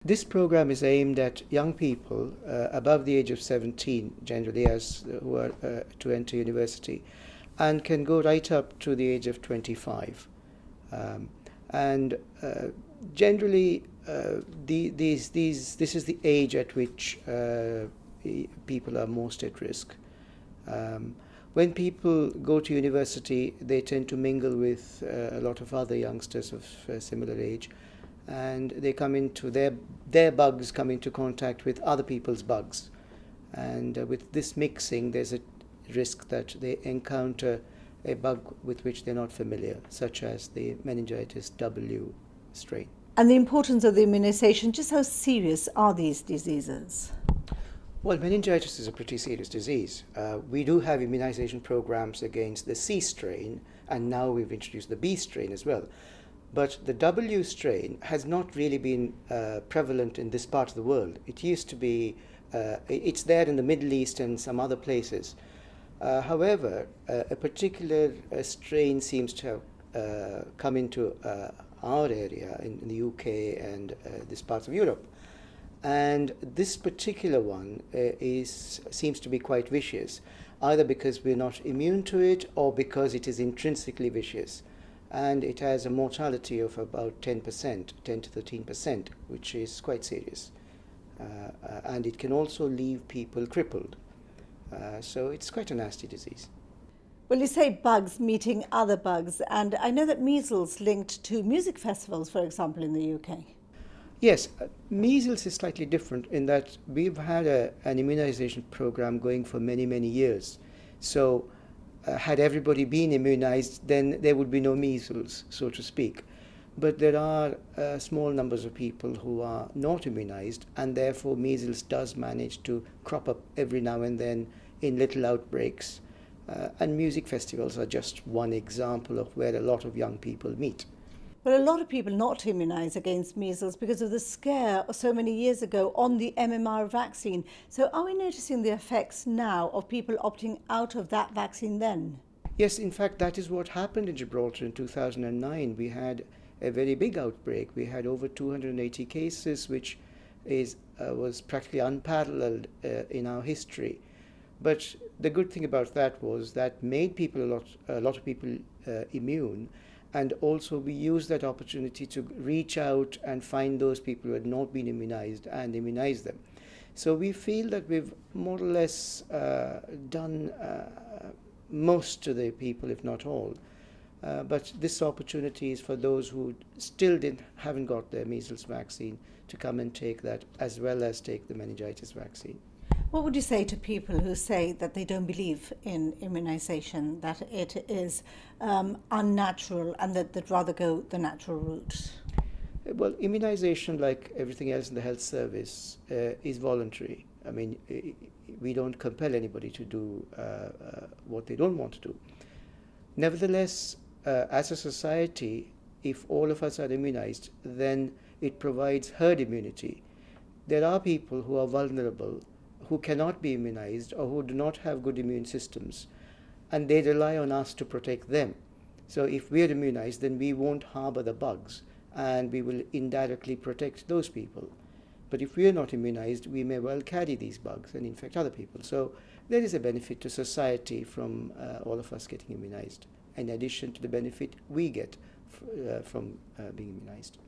This program is aimed at young people above the age of 17, generally, as who are to enter university, and can go right up to the age of 25. Um, and generally, this is the age at which people are most at risk. Um, when people go to university, they tend to mingle with a lot of other youngsters of similar age, and they come into their bugs come into contact with other people's bugs, and with this mixing, there's a risk that they encounter a bug with which they're not familiar, such as the meningitis W strain. And the importance of the immunisation, just how serious are these diseases? Well, meningitis is a pretty serious disease. We do have immunization programs against the C strain, and now we've introduced the B strain as well. But the W strain has not really been prevalent in this part of the world. It used to be, it's there in the Middle East and some other places. However, a particular strain seems to have come into our area in the UK and this part of Europe. And this particular one seems to be quite vicious, either because we're not immune to it or because it is intrinsically vicious. And it has a mortality of about 10%, 10 to 13%, which is quite serious. And it can also leave people crippled. So it's quite a nasty disease. Well, you say bugs meeting other bugs, and I know that measles linked to music festivals, for example, in the UK. Yes, measles is slightly different in that we've had an immunization program going for many, many years. So had everybody been immunized, then there would be no measles, so to speak. But there are small numbers of people who are not immunized, and therefore measles does manage to crop up every now and then in little outbreaks. And music festivals are just one example of where a lot of young people meet. Well, a lot of people not immunised against measles because of the scare so many years ago on the MMR vaccine. So are we noticing the effects now of people opting out of that vaccine then? Yes, in fact, that is what happened in Gibraltar in 2009. We had a very big outbreak. We had over 280 cases, which was practically unparalleled in our history. But the good thing about that was that made people a lot of people immune, and also we used that opportunity to reach out and find those people who had not been immunized and immunize them. So we feel that we've more or less done most to the people, if not all. But this opportunity is for those who still haven't got their measles vaccine to come and take that, as well as take the meningitis vaccine. What would you say to people who say that they don't believe in immunisation, that it is unnatural and that they'd rather go the natural route? Well, immunization, like everything else in the health service, is voluntary. I mean, we don't compel anybody to do what they don't want to do. Nevertheless, as a society, if all of us are immunized, then it provides herd immunity. There are people who are vulnerable, who cannot be immunized or who do not have good immune systems, and they rely on us to protect them. So if we are immunized, then we won't harbor the bugs, and we will indirectly protect those people. But if we are not immunized, we may well carry these bugs and infect other people. So there is a benefit to society from all of us getting immunized, in addition to the benefit we get from being immunized.